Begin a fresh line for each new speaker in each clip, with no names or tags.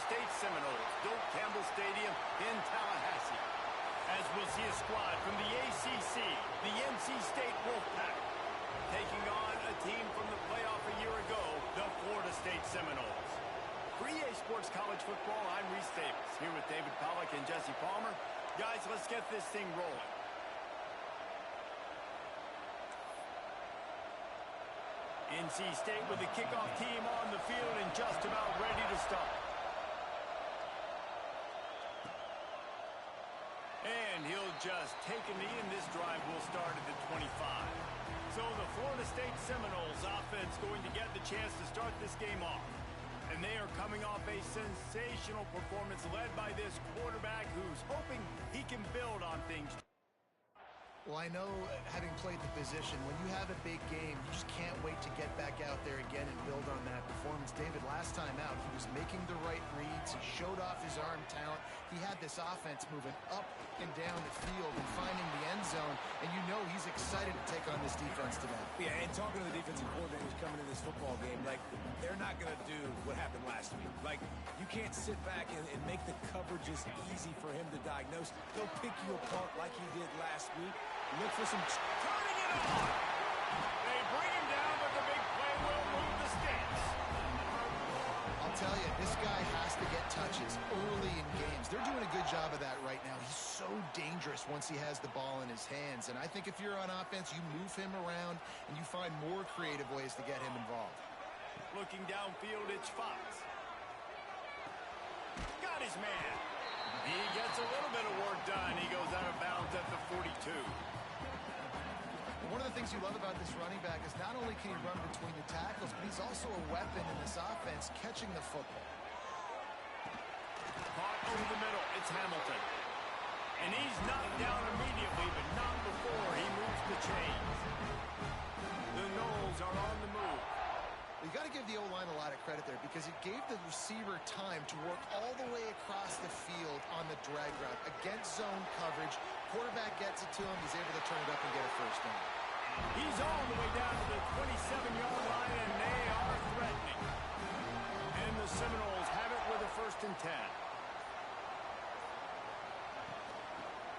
State Seminoles, Doak Campbell Stadium in Tallahassee. As we'll see a squad from the ACC, the NC State Wolfpack, taking on a team from the playoff a year ago, the Florida State Seminoles. For EA Sports College Football, I'm Reese Davis, here with David Pollack and Jesse Palmer. Guys, let's get this thing rolling. NC State with the kickoff team on the field and just about ready to start. And he'll just take a knee, and this drive will start at the 25. So the Florida State Seminoles offense going to get the chance to start this game off. And they are coming off a sensational performance led by this quarterback who's hoping he can build on things.
Well, I know, having played the position, when you have a big game, you just can't wait to get back out there again and build on that performance. David, last time out, he was making the right reads. He showed off his arm talent. He had this offense moving up and down the field and finding the end zone, and you know he's excited to take on this defense today.
Yeah, and talking to the defensive coordinators coming in this football game, like, they're not going to do what happened last week. Like, you can't sit back and make the coverages easy for him to diagnose. He'll pick you apart like he did last week. Look for some
turning it on. They bring him down, but the big play will move the sticks.
I'll tell you, this guy has to get touches early in games. They're doing a good job of that right now. He's so dangerous once he has the ball in his hands. And I think if you're on offense, you move him around and you find more creative ways to get him involved.
Looking downfield, it's Fox. Got his man. He gets a little bit of work done. He goes out of bounds at the 42.
One of the things you love about this running back is not only can he run between the tackles, but he's also a weapon in this offense catching the football.
Caught over the middle. It's Hamilton. And he's knocked down immediately, but not before he moves the chains. The Noles are on the move.
You got to give the O-line a lot of credit there because it gave the receiver time to work all the way across the field on the drag route against zone coverage. Quarterback gets it to him. He's able to turn it up and get a first down.
He's all the way down to the 27-yard line, and they are threatening. And the Seminoles have it with a 1st and 10.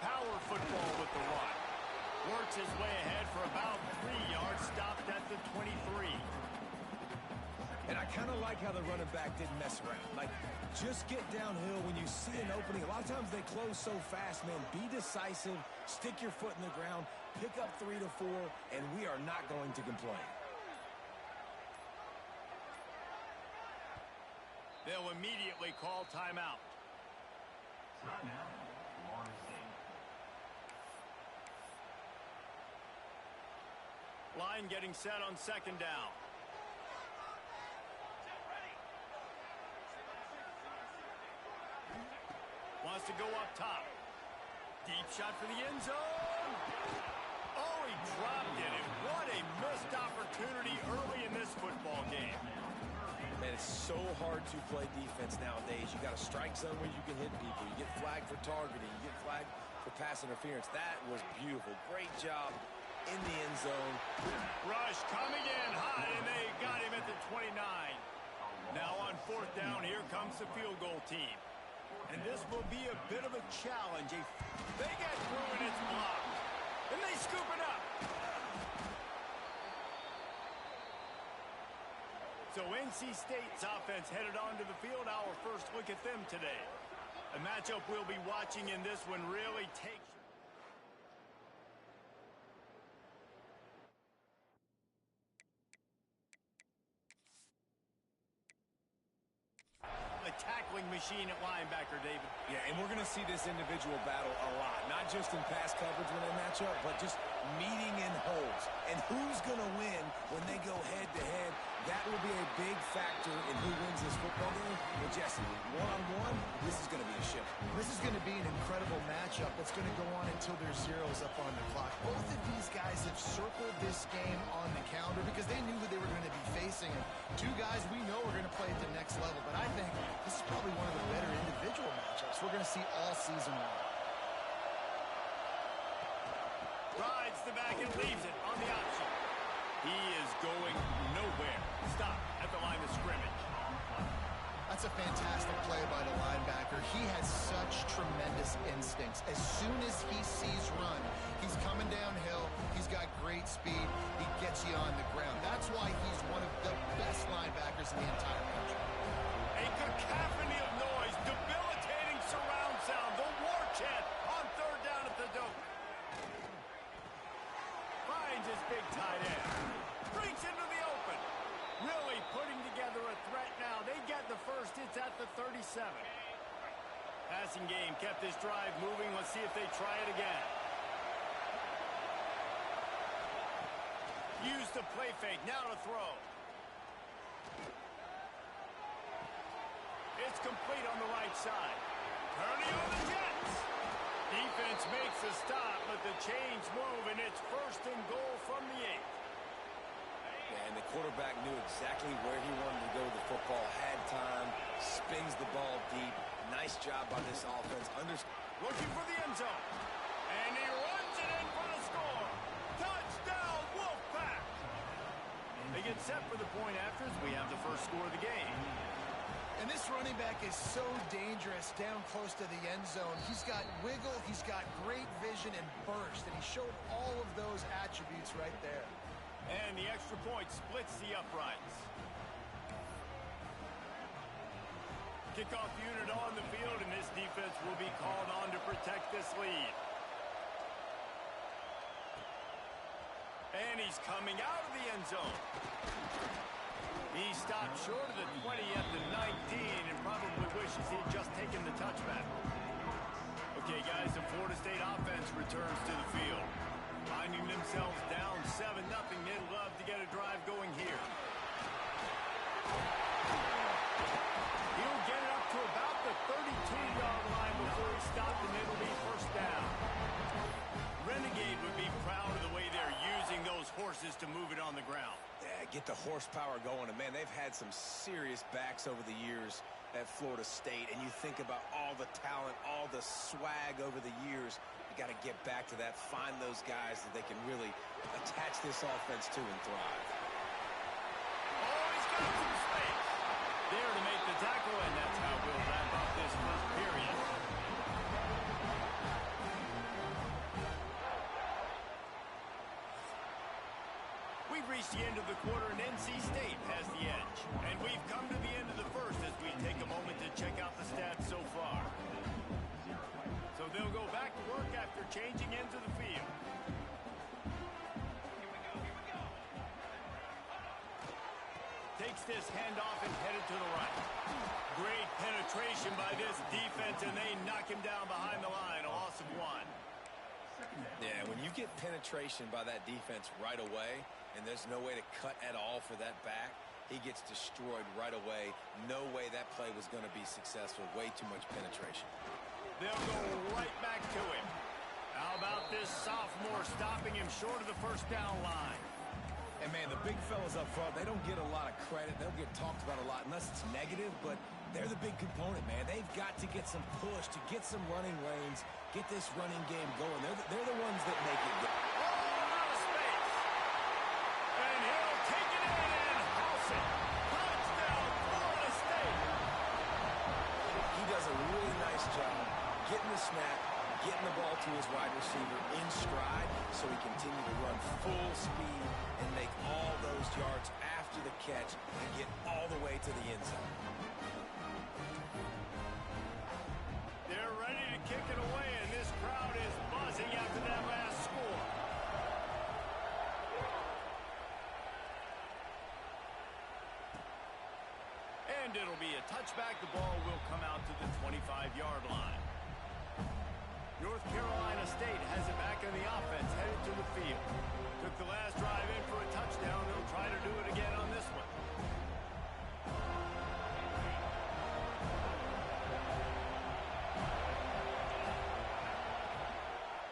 Power football with the run. Works his way ahead for about 3 yards, stopped at the 23.
And I kind of like how the running back didn't mess around. Like, just get downhill when you see an opening. A lot of times they close so fast, man. Be decisive, stick your foot in the ground, pick up 3 to 4, and we are not going to complain.
They'll immediately call timeout. Line getting set on 2nd down. Wants to go up top. Deep shot for the end zone. Oh, he dropped it. And what a missed opportunity early in this football game.
Man, it's so hard to play defense nowadays. You got a strike zone where you can hit people. You get flagged for targeting. You get flagged for pass interference. That was beautiful. Great job in the end zone.
Rush coming in high, and they got him at the 29. Now on 4th down, here comes the field goal team. And this will be a bit of a challenge. They get through and it's blocked. And they scoop it up. So NC State's offense headed onto the field. Our first look at them today. A matchup we'll be watching in this one really takes... A tackling machine at linebacker, David.
Yeah, and we're going to see this individual battle a lot. Not just in pass coverage when they match up, but just meeting in holes. And who's going to win when they go head-to-head? That will be a big factor in who wins this football game. But Jesse, one-on-one, this is going to be a show.
This is going to be an incredible matchup that's going to go on until there's zeros up on the clock. Both of these guys have circled this game on the calendar because they knew who they were going to be facing. And 2 guys we know are going to play at the next level. But I think this is probably one of the better individual matchups we're going to see all season long.
Rides the back and leaves it on the option. He is going nowhere. Stop at the line of scrimmage.
I That's a fantastic play by the linebacker. He has such tremendous instincts. As soon as he sees run, he's coming downhill. He's got great speed. He gets you on the ground. That's why he's one of the best linebackers in the entire country.
A cacophony of noise, debilitating surround sound, the war chant on third down at the dope. Finds his big tight end. Breaks into the open. Really putting together a threat now. They get the first. It's at the 37. Passing game kept this drive moving. Let's see if they try it again. Use the play fake. Now to throw. It's complete on the right side. Turning on the Jets. Defense makes a stop, but the chains move, and it's first and goal from the 8.
And the quarterback knew exactly where he wanted to go with the football, had time, spins the ball deep. Nice job by this offense.
Looking for the end zone. And he runs it in for the score. Touchdown, Wolfpack. They get set for the point after as we have the first score of the game.
And this running back is so dangerous down close to the end zone. He's got wiggle, he's got great vision and burst, and he showed all of those attributes right there.
And the extra point splits the uprights. Kickoff unit on the field, and this defense will be called on to protect this lead. And he's coming out of the end zone. He stopped short of the 20 at the 19 and probably wishes he'd just taken the touchback. Okay, guys, the Florida State offense returns to the field. Finding themselves down 7-0, they'd love to get a drive going here. He'll get it up to about the 32-yard line before he stopped, and it'll be first down. Renegade would be proud of the way they're using those horses to move it on the ground.
Yeah, get the horsepower going. And, man, they've had some serious backs over the years at Florida State. And you think about all the talent, all the swag over the years. You got to get back to that, find those guys that they can really attach this offense to and thrive.
Oh, he's got some space. There to make the tackle, and that's how we'll wrap up this first period. We've reached the end of the quarter, and NC State has the edge. And we've come to the end of the first as we take a moment to check out the stats so far. So they'll go back to work after changing into the field. Takes this handoff and headed to the right. Great penetration by this defense, and they knock him down behind the line. A loss of 1.
Yeah, when you get penetration by that defense right away, and there's no way to cut at all for that back, he gets destroyed right away. No way that play was going to be successful. Way too much penetration.
They'll go right back to him. How about this sophomore stopping him short of the first down line?
And, man, the big fellas up front, they don't get a lot of credit. They'll get talked about a lot unless it's negative, but they're the big component, man. They've got to get some push, to get some running lanes, get this running game going. They're the ones that make it go.
Oh, out of space. And he'll take it in and house it. Touchdown, Florida State.
He does a really nice job getting the snap, getting the ball to his wide receiver in stride so he continue to run full speed and make all those yards after the catch and get all the way to the end zone.
They're ready to kick it away, and this crowd is buzzing after that last score. And it'll be a touchback. The ball will come out to the 25-yard line. North Carolina State has it back in the offense, headed to the field. Took the last drive in for a touchdown. They'll try to do it again on this one.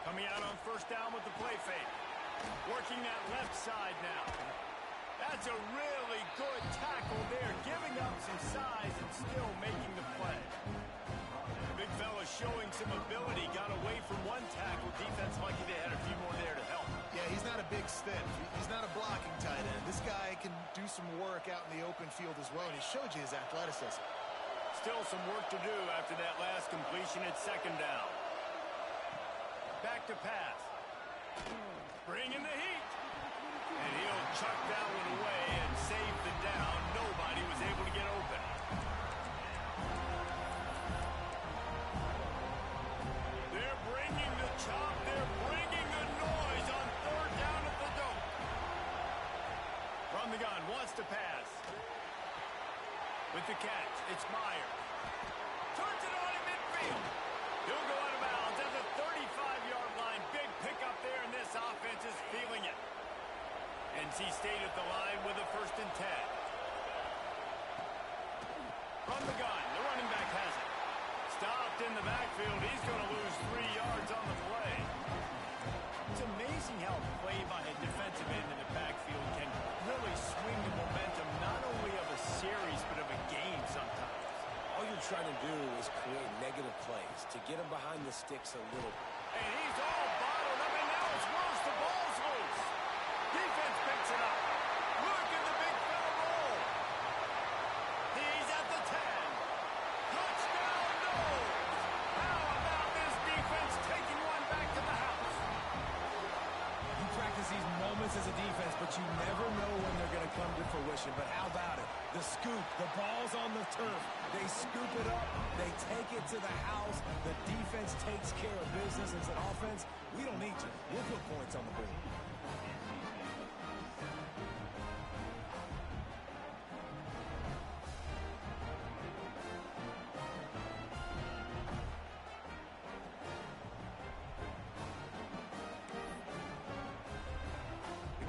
Coming out on first down with the play fake. Working that left side now. That's a really good tackle there, giving up some size and still making the play. Big fella showing some ability, got away from one tackle. Defense lucky they had a few more there to help.
Yeah, he's not a big stiff. He's not a blocking tight end. This guy can do some work out in the open field as well, and he showed you his athleticism.
still some work to do after that last completion at second down. Back to pass. Bringing the heat. And he'll chuck that one away and save the down. Nobody was able to get open. They're bringing the chop. They're bringing the noise on third down at the dome. From the gun, wants to pass. With the catch, it's Meyer. Turns it on in midfield. He'll go out of bounds at the 35-yard line. Big pickup there, and this offense is feeling it. NC State at the line with a 1st and 10. From the gun, the running back has it. Stopped in the backfield. He's going to lose 3 yards on the play. It's amazing how play by a defensive end in the backfield can really swing the momentum not only of a series but of a game sometimes.
All you're trying to do is create negative plays to get him behind the sticks a little.
And he's all bottled up, and now it's worse. The ball's loose. Defense picks it up. Look at the big fella roll. He's at the 10. Touchdown, no. How about this defense taking one back to the house?
You practice these moments as a defense, but you never know when they're going to come to fruition. But how about it? The scoop, the ball's on the turf. They scoop it up. They take it to the house. The defense takes care of business. As an offense, we don't need you. We'll put points on the board.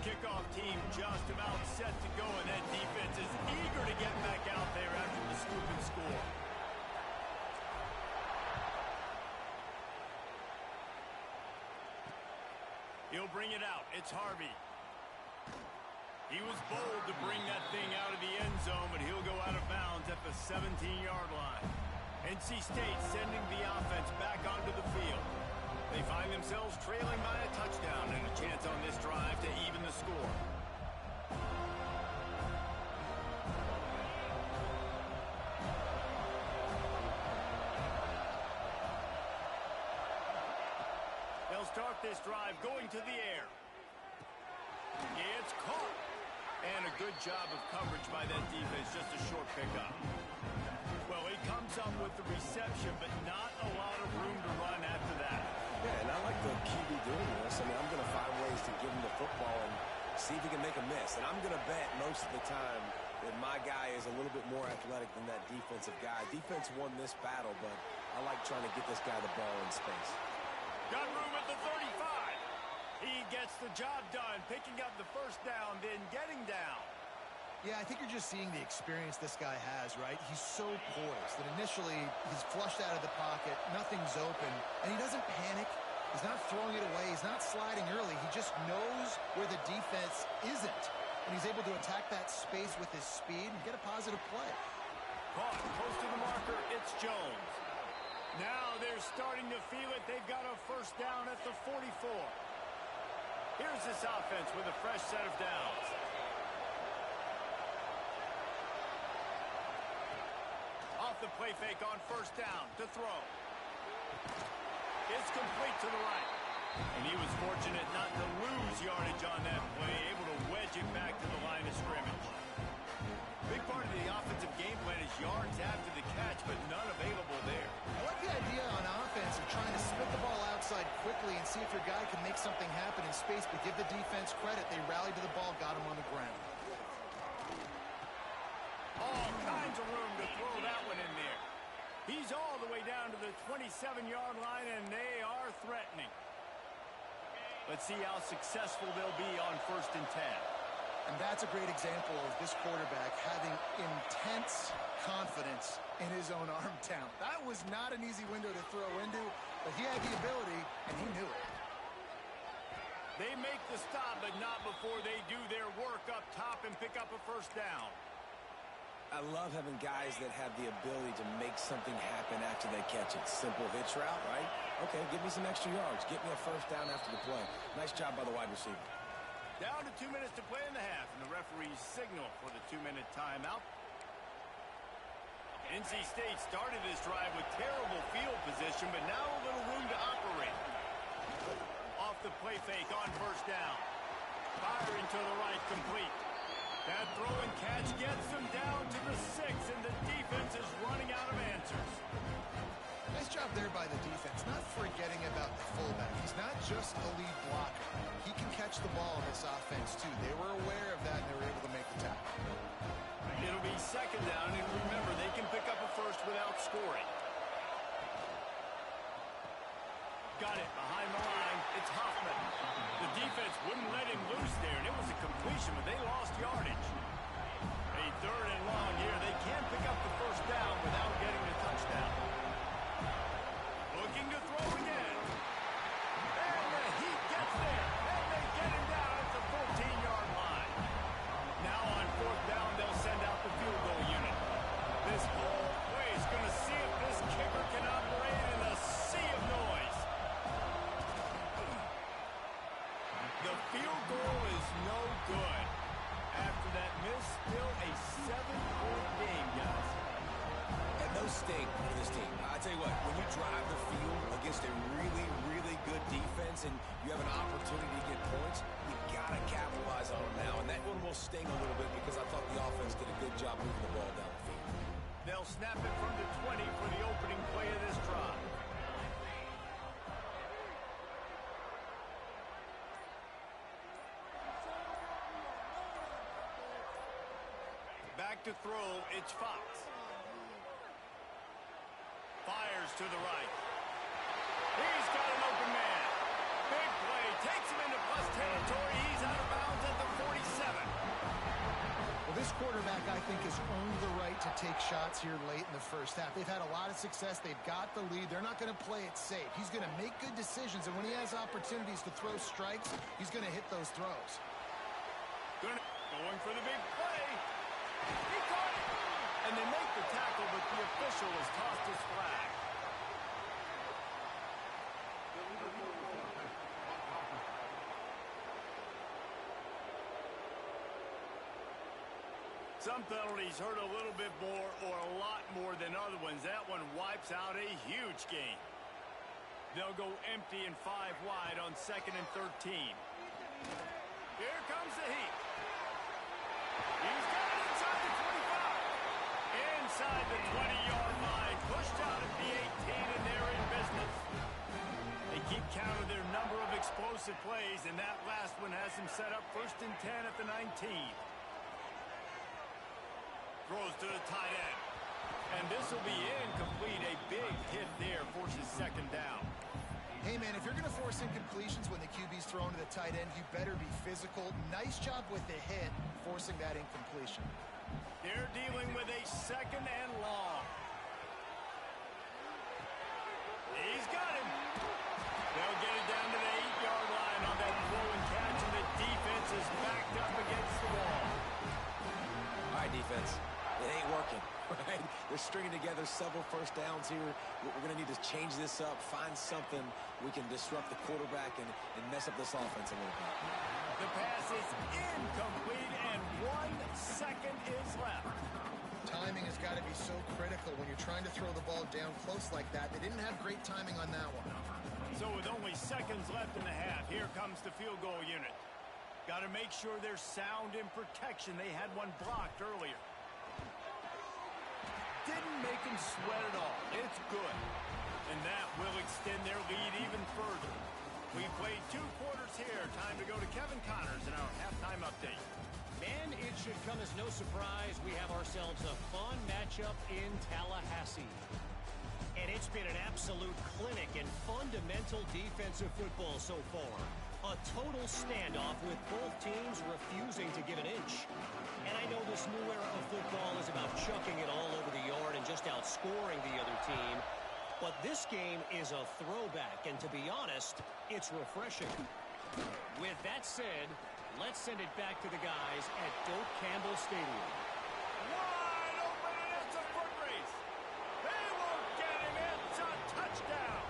Kickoff team just about set to go, and that defense is eager to get back out there after the scoop and score. He'll bring it out. It's Harvey. He was bold to bring that thing out of the end zone, but he'll go out of bounds at the 17-yard line. NC State sending the offense back onto the field. They find themselves trailing by a touchdown and a chance on this drive to even the score. They'll start this drive going to the air. It's caught. And a good job of coverage by that defense, just a short pickup. Well, he comes up with the reception, but not a lot of room to run after that.
Yeah, and I like the QB doing this. I mean, I'm going to find ways to give him the football and see if he can make a miss. And I'm going to bet most of the time that my guy is a little bit more athletic than that defensive guy. Defense won this battle, but I like trying to get this guy the ball in space.
Got room at the 35. He gets the job done, picking up the 1st down, then getting down.
Yeah, I think you're just seeing the experience this guy has, right? He's so poised that initially he's flushed out of the pocket, nothing's open, and he doesn't panic. He's not throwing it away. He's not sliding early. He just knows where the defense isn't, and he's able to attack that space with his speed and get a positive play.
Caught close to the marker. It's Jones. Now they're starting to feel it. They've got a 1st down at the 44. Here's this offense with a fresh set of downs. Off the play fake on 1st down to throw. It's complete to the right. And he was fortunate not to lose yardage on that play, able to wedge it back to the line of scrimmage. Big part of the offensive game plan is yards after the catch, but none available there.
I like the idea on offense of trying to spit the ball outside quickly and see if your guy can make something happen in space, but give the defense credit. They rallied to the ball, got him on the ground.
All kinds of room to throw that one in there. He's all the way down to the 27-yard line, and they are threatening. Let's see how successful they'll be on 1st and 10.
And that's a great example of this quarterback having intense confidence in his own arm talent. That was not an easy window to throw into, but he had the ability, and he knew it.
They make the stop, but not before they do their work up top and pick up a 1st down.
I love having guys that have the ability to make something happen after they catch it. Simple hitch route, right? Okay, give me some extra yards. Get me a 1st down after the play. Nice job by the wide receiver.
Down to 2 minutes to play in the half, and the referees signal for the 2-minute timeout. NC State started this drive with terrible field position, but now a little room to operate. Off the play fake on first down. Firing to the right, complete. That throw and catch gets them down to the 6, and the defense is running out of answers.
Nice job there by the defense, not forgetting about the fullback. He's not just a lead blocker. He can catch the ball in this offense, too. They were aware of that, and they were able to make the tackle.
It'll be second down, and remember, they can pick up a first without scoring. Got it behind the line. It's Hoffman. The defense wouldn't let him loose there, and it was a completion, but they lost yardage. A third and long here. They can pick up the first down without getting the touchdown. Looking to throw again. And the Heat gets there, and they get him down at the 14-yard line. Now on fourth down, they'll send out the field goal unit. This whole play is going to see if this kicker can operate in a sea of noise. The field goal is no good. After that miss, still a 7-point game, guys.
And those stink for this team. I tell you what, when you drive the field against a really, really good defense and you have an opportunity to get points, you got to capitalize on them now. And that one will sting a little bit because I thought the offense did a good job moving the ball down the field.
They'll snap it from the 20 for the opening play of this drive. Back to throw, it's Fox. Fires to the right. He's got an open man. Big play, takes him into plus territory. He's out of bounds at the 47.
Well, this quarterback, I think, has earned the right to take shots here late in the first half. They've had a lot of success. They've got the lead. They're not going to play it safe. He's going to make good decisions, and when he has opportunities to throw strikes, he's going to hit those throws.
Going for the big play. He caught it. And they make the tackle, but the official has tossed his flag. Some penalties hurt a little bit more or a lot more than other ones. That one wipes out a huge game. They'll go empty and 5 wide on 2nd and 13. Here comes the Heat. He's got it inside the 25. Inside the 20-yard line. Pushed out at the 18, and they're in business. They keep count of their number of explosive plays, and that last one has them set up 1st and 10 at the 19. Throws to the tight end. And this will be incomplete. A big hit there forces 2nd down.
Hey, man, if you're going to force incompletions when the QB's thrown to the tight end, you better be physical. Nice job with the hit, forcing that incompletion.
They're dealing with a 2nd and long. He's got him. They'll get it down to the 8-yard line on that throw and catch, and the defense is backed up against the wall.
All right, defense. It ain't working, right? They're stringing together several first downs here. We're going to need to change this up, find something we can disrupt the quarterback and mess up this offense a little bit.
The pass is incomplete, and 1 second is left.
Timing has got to be so critical when you're trying to throw the ball down close like that. They didn't have great timing on that one.
So with only seconds left in the half, here comes the field goal unit. Got to make sure they're sound in protection. They had one blocked earlier. Didn't make them sweat at all. It's good. And that will extend their lead even further. We played 2 quarters here. Time to go to Kevin Connors in our halftime update.
And it should come as no surprise, we have ourselves a fun matchup in Tallahassee. And it's been an absolute clinic in fundamental defensive football so far. A total standoff with both teams refusing to give an inch. And I know this new era of football is about chucking it all over the yard and just outscoring the other team. But this game is a throwback, and to be honest, it's refreshing. With that said, let's send it back to the guys at Doak Campbell Stadium.
Wide open, and it's a foot race. They won't get him. It's a touchdown.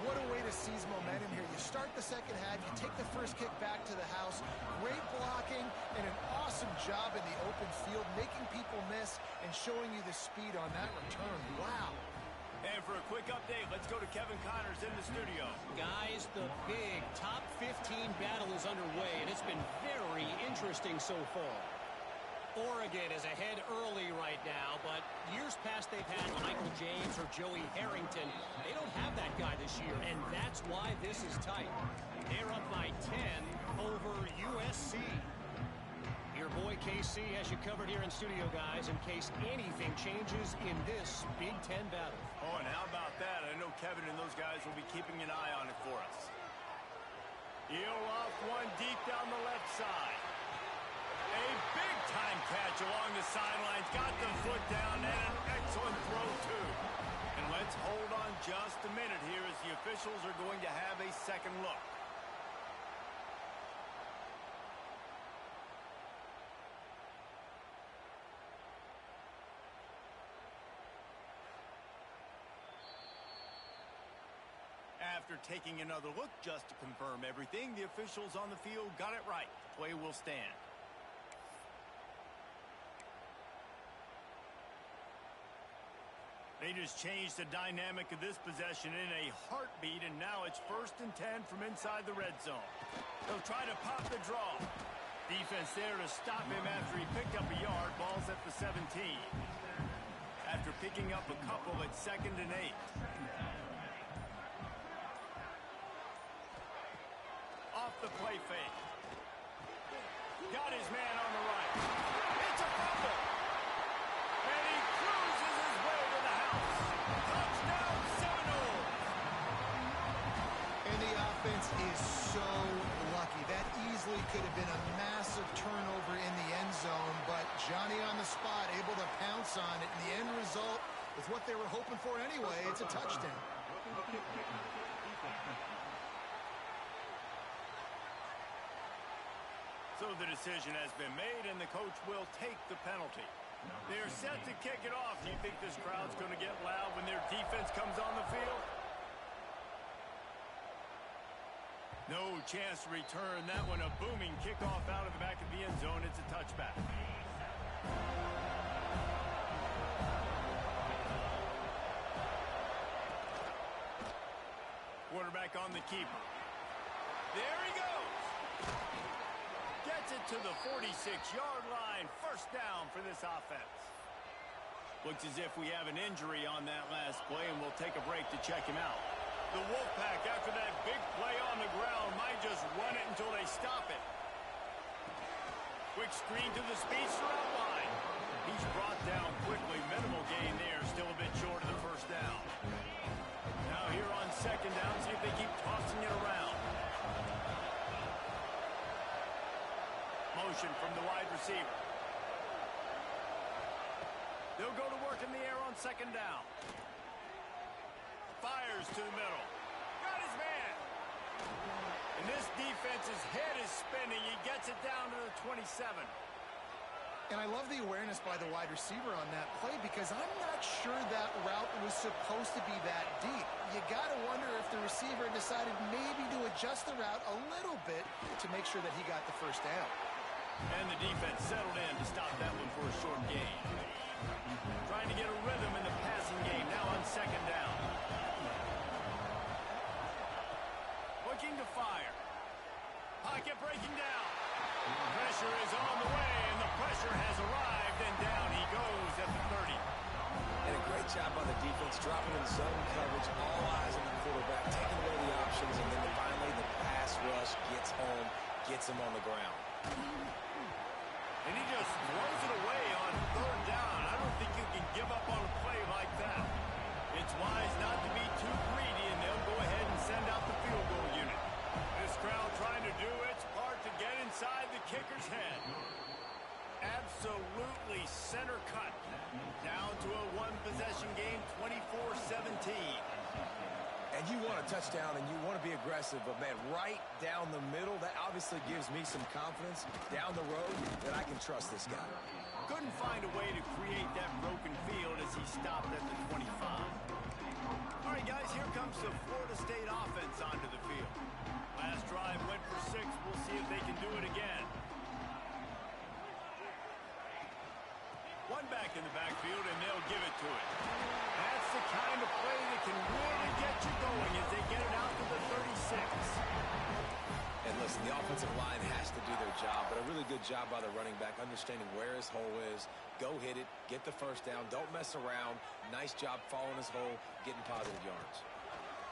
What a way to seize momentum here. You start the second half, you take the first kick back to the house. Great blocking and an awesome job in the open field, making people miss and showing you the speed on that return. Wow.
And for a quick update, let's go to Kevin Connors in the studio.
Guys, the big top 15 battle is underway, and it's been very interesting so far. Oregon is ahead early right now, but years past they've had Michael James or Joey Harrington. They don't have that guy this year, and that's why this is tight. They're up by 10 over USC. Your boy KC has you covered here in studio, guys, in case anything changes in this Big Ten battle.
Oh, and how about that? I know Kevin and those guys will be keeping an eye on it for us. Heel off one deep down the left side. A big-time catch along the sidelines. Got the foot down and an excellent throw, too. And let's hold on just a minute here as the officials are going to have a second look. After taking another look just to confirm everything, the officials on the field got it right. Play will stand. They just changed the dynamic of this possession in a heartbeat, and now it's 1st and 10 from inside the red zone. They'll try to pop the draw. Defense there to stop him after he picked up a yard. Ball's at the 17. After picking up a couple at 2nd and 8. Off the play fake. Got his man on the right. It's a fumble. And he cruises his way to the house. Touchdown, Seminole.
And the offense is so lucky. That easily could have been a massive turnover in the end zone, but Johnny on the spot, able to pounce on it. And the end result is what they were hoping for anyway. It's a touchdown.
So the decision has been made, and the coach will take the penalty. They're set to kick it off. Do you think this crowd's going to get loud when their defense comes on the field? No chance to return that one. A booming kickoff out of the back of the end zone. It's a touchback. Quarterback on the keeper. There he goes. Gets it to the 46-yard line. 1st down for this offense. Looks as if we have an injury on that last play, and we'll take a break to check him out. The Wolfpack, after that big play on the ground, might just run it until they stop it. Quick screen to the speedster outline. He's brought down quickly. Minimal gain there. Still a bit short of the 1st down. Now here on 2nd down, see if they keep tossing it around. Motion from the wide receiver. They'll go to work in the air on 2nd down. Fires to the middle. Got his man. And this defense's head is spinning. He gets it down to the 27.
And I love the awareness by the wide receiver on that play because I'm not sure that route was supposed to be that deep. You got to wonder if the receiver decided maybe to adjust the route a little bit to make sure that he got the 1st down.
And the defense settled in to stop that one for a short gain. Trying to get a rhythm in the passing game now on 2nd down. Looking to fire. Pocket breaking down. Pressure is on the way, and the pressure has arrived, and down he goes at the 30.
And a great job by the defense, dropping in zone coverage, all eyes on the quarterback, taking away the options, and then finally the pass rush gets home, gets him on the ground.
And he just throws it away on 3rd down. I don't think you can give up on a play like that. It's wise not to be too greedy, and they'll go ahead and send out the field goal unit. This crowd trying to do its part to get inside the kicker's head. Absolutely center cut. Down to a 1-possession game, 24-17.
And you want a touchdown, and you want to be aggressive, but, man, right down the middle, that obviously gives me some confidence down the road that I can trust this guy.
Couldn't find a way to create that broken field as he stopped at the 25. All right, guys, here comes the Florida State offense onto the field. Last drive went for 6. We'll see if they can do it again. One back in the backfield, and they'll give it to it. That's the kind of play that can really get you going as they get it out to the 36.
And listen, the offensive line has to do their job, but a really good job by the running back, understanding where his hole is. Go hit it, get the first down, don't mess around. Nice job following his hole, getting positive yards.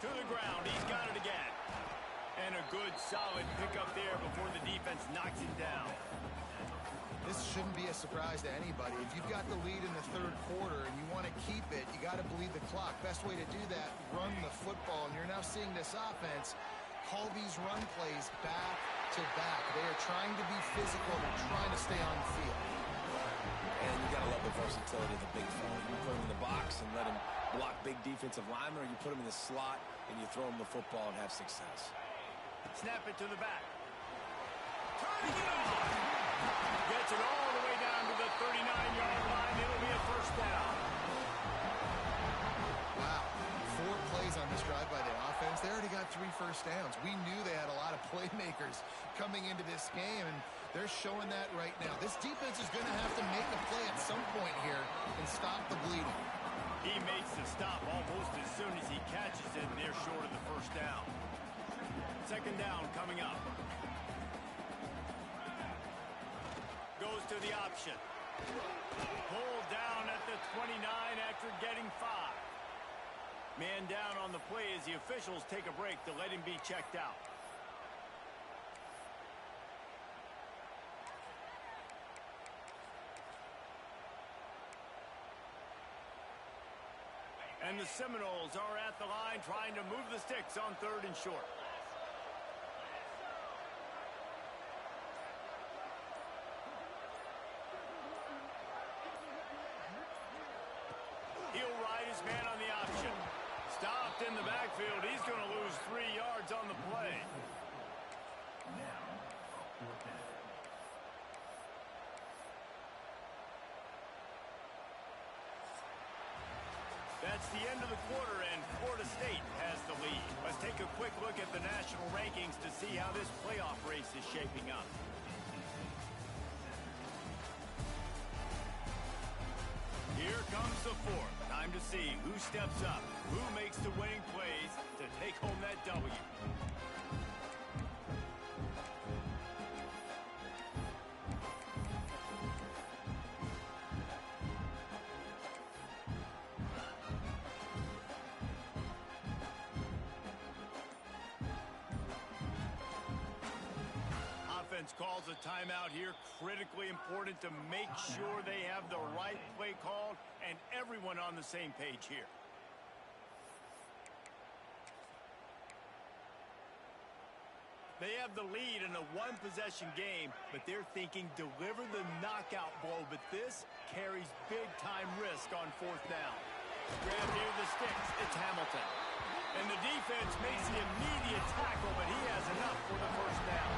To the ground, he's got it again. And a good, solid pickup there before the defense knocks him down.
This shouldn't be a surprise to anybody. If you've got the lead in the third quarter and you want to keep it, you got to bleed the clock. Best way to do that, run the football. And you're now seeing this offense call these run plays back to back. They are trying to be physical. They're trying to stay on the field.
And you got to love the versatility of the big fella. You put him in the box and let him block big defensive linemen, or you put him in the slot and you throw him the football and have success.
Snap it to the back. Turning it on. Gets it all the way down to the 39-yard line. It'll be a first down.
Wow. 4 plays on this drive by the offense. They already got 3 first downs. We knew they had a lot of playmakers coming into this game, and they're showing that right now. This defense is going to have to make a play at some point here and stop the bleeding.
He makes the stop almost as soon as he catches it, and they're short of the first down. Second down coming up. Goes to the option. Pulled down at the 29 after getting 5. Man down on the play as the officials take a break to let him be checked out. And the Seminoles are at the line trying to move the sticks on 3rd and short. He'll ride his man on the option. Stopped in the backfield. He's going to lose 3 yards on the play. That's the end of the quarter, and Florida State has the lead. Let's take a quick look at the national rankings to see how this playoff race is shaping up. Here comes the 4th. Time to see who steps up, who makes the winning plays to take home that W. Offense calls a timeout here. Critically important to make sure they have the right play called and everyone on the same page here. They have the lead in a 1-possession game, but they're thinking deliver the knockout blow, but this carries big-time risk on 4th down. Grab near the sticks. It's Hamilton. And the defense makes the immediate tackle, but he has enough for the first down.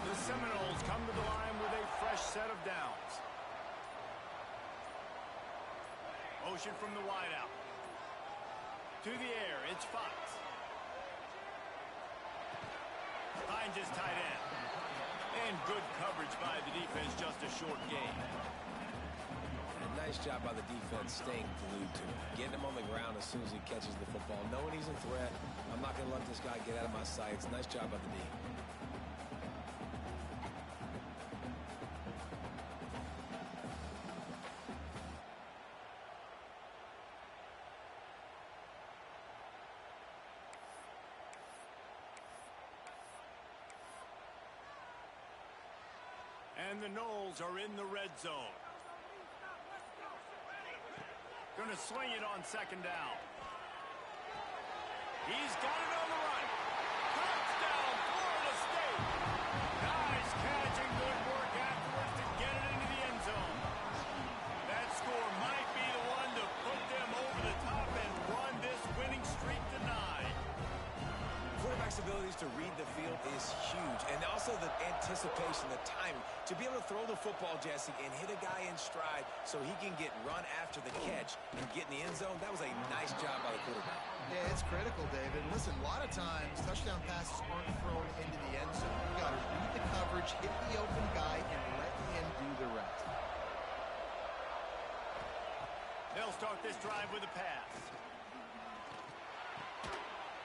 The Seminoles come to the line with a fresh set of downs. Motion from the wideout. To the air, it's Fox. Finds his tight end. And good coverage by the defense, just a short gain.
And nice job by the defense staying glued to him. Getting him on the ground as soon as he catches the football. Knowing he's a threat, I'm not going to let this guy get out of my sights. Nice job by the D.
And the Noles are in the red zone. Going to sling it on 2nd down. He's got it on the run. Touchdown, Florida State. Nice catch and good work afterwards to get it into the end zone. That score might be the one to put them over the top and run this winning streak to 9.
Quarterback's abilities to read the field is huge. And also the anticipation, the timing. To be able to throw the football, Jesse, and hit a guy in stride so he can get run after the catch and get in the end zone, that was a nice job by the quarterback.
Yeah, it's critical, David. Listen, a lot of times touchdown passes aren't thrown into the end zone. You got to read the coverage, hit the open guy, and let him do the rest.
They'll start this drive with a pass.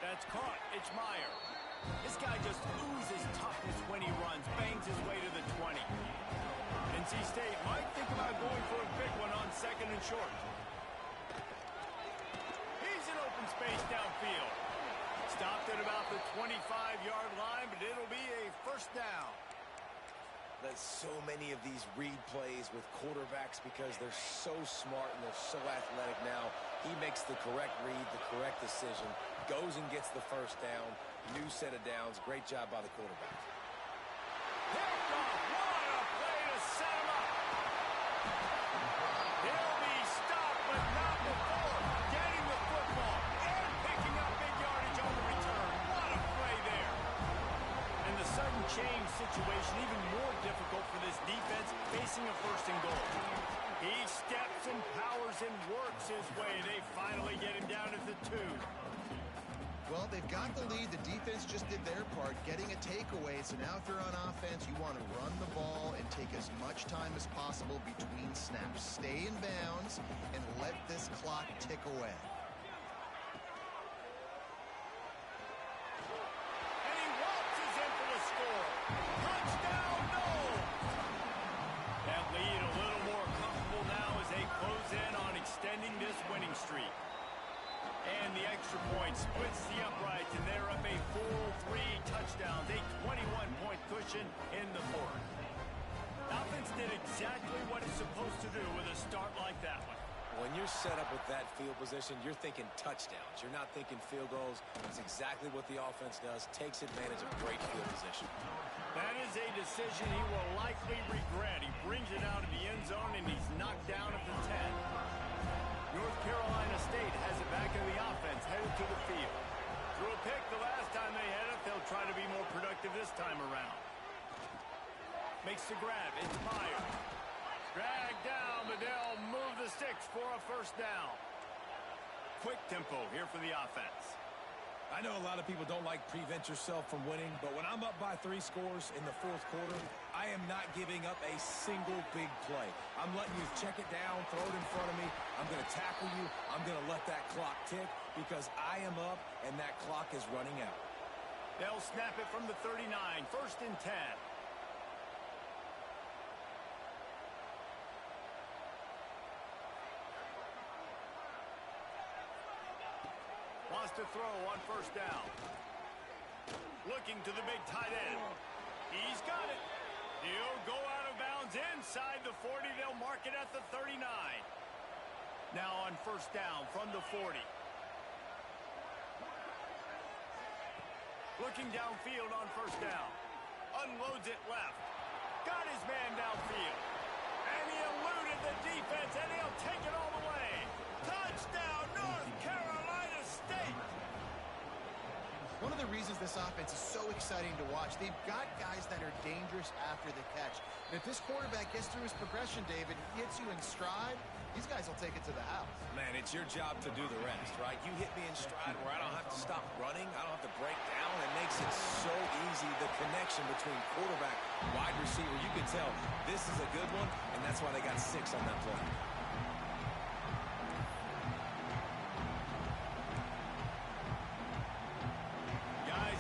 That's caught. It's Meyer. This guy just oozes toughness when he runs, bangs his way to the 20. NC State might think about going for a big one on 2nd and short. He's in open space downfield. Stopped at about the 25-yard line, but it'll be a first down.
There's so many of these read plays with quarterbacks because they're so smart and they're so athletic now. He makes the correct read, the correct decision, goes and gets the first down. New set of downs. Great job by the quarterback.
Picked off. What a play to set him up. He'll be stopped, but not before getting the football and picking up big yardage on the return. What a play there. And the sudden change situation even more difficult for this defense facing a 1st and goal. He steps and powers and works his way. They finally get him down at the 2.
Well, they've got the lead. The defense just did their part, getting a takeaway. So now if you're on offense, you want to run the ball and take as much time as possible between snaps. Stay in bounds and let this clock tick away.
And he waltzes in for the score. Touchdown, no! That lead a little more comfortable now as they close in on extending this winning streak. And the extra point splits the uprights, and they're up a full 3 touchdowns, a 21-point cushion in the 4th. Offense did exactly what it's supposed to do with a start like that one.
When you're set up with that field position, you're thinking touchdowns. You're not thinking field goals. That's exactly what the offense does. Takes advantage of great field position.
That is a decision he will likely regret. He brings it out of the end zone, and he's knocked down at the 10. North Carolina State has it back in the offense, headed to the field. Threw a pick the last time they had it. They'll try to be more productive this time around. Makes the grab. It's Meyer. Dragged down, but they'll move the sticks for a first down. Quick tempo here for the offense.
I know a lot of people don't like prevent yourself from winning, but when I'm up by 3 scores in the 4th quarter, I am not giving up a single big play. I'm letting you check it down, throw it in front of me. I'm going to tackle you. I'm going to let that clock tick because I am up and that clock is running out.
They'll snap it from the 39, 1st and 10. Wants to throw on 1st down. Looking to the big tight end. He's got it. He'll go out of bounds inside the 40. They'll mark it at the 39. Now on 1st down from the 40. Looking downfield on 1st down. Unloads it left. Got his man downfield. And he eluded the defense, and he'll take it all the way. Touchdown, North Carolina State!
One of the reasons this offense is so exciting to watch, they've got guys that are dangerous after the catch. And if this quarterback gets through his progression, David, he hits you in stride, these guys will take it to the house.
Man, it's your job to do the rest, right? You hit me in stride where I don't have to stop running. I don't have to break down. It makes it so easy. The connection between quarterback, wide receiver, you can tell this is a good one, and that's why they got 6 on that play.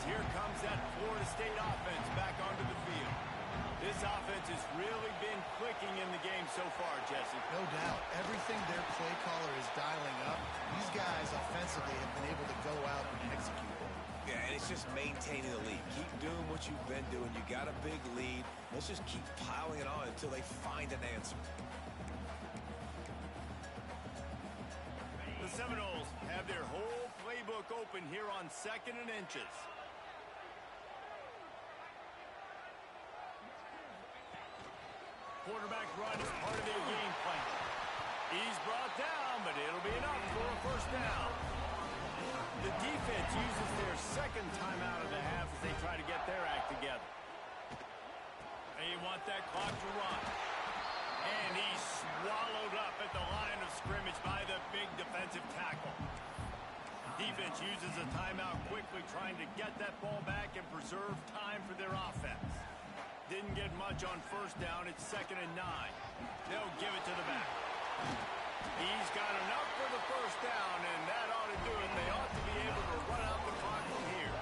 Here comes that Florida State offense back onto the field. This offense has really been clicking in the game so far, Jesse.
No doubt. Everything their play caller is dialing up, these guys offensively have been able to go out and execute.
Yeah, and it's just maintaining the lead. Keep doing what you've been doing. You got a big lead. Let's just keep piling it on until they find an answer.
The Seminoles have their whole playbook open here on 2nd and inches. Quarterback run is part of their game plan. He's brought down, but it'll be enough for a first down. The defense uses their second timeout of the half as they try to get their act together. They want that clock to run. And he's swallowed up at the line of scrimmage by the big defensive tackle. Defense uses a timeout quickly, trying to get that ball back and preserve time for their offense. Didn't get much on first down. It's 2nd and 9. They'll give it to the back. He's got enough for the first down, and that ought to do it. They ought to be able to run out the clock from here.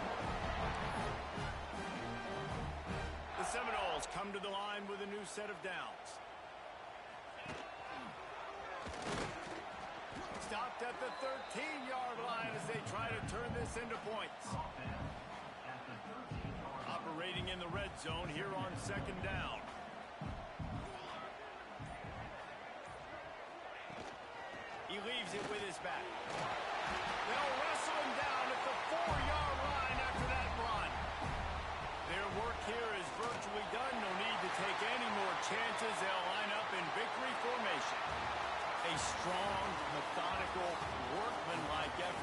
The Seminoles come to the line with a new set of downs. Stopped at the 13-yard line as they try to turn this into points. Operating in the red zone here on 2nd down. He leaves it with his back. They'll wrestle him down at the 4-yard line after that run. Their work here is virtually done. No need to take any more chances. They'll line up in victory formation. A strong, methodical, workmanlike effort.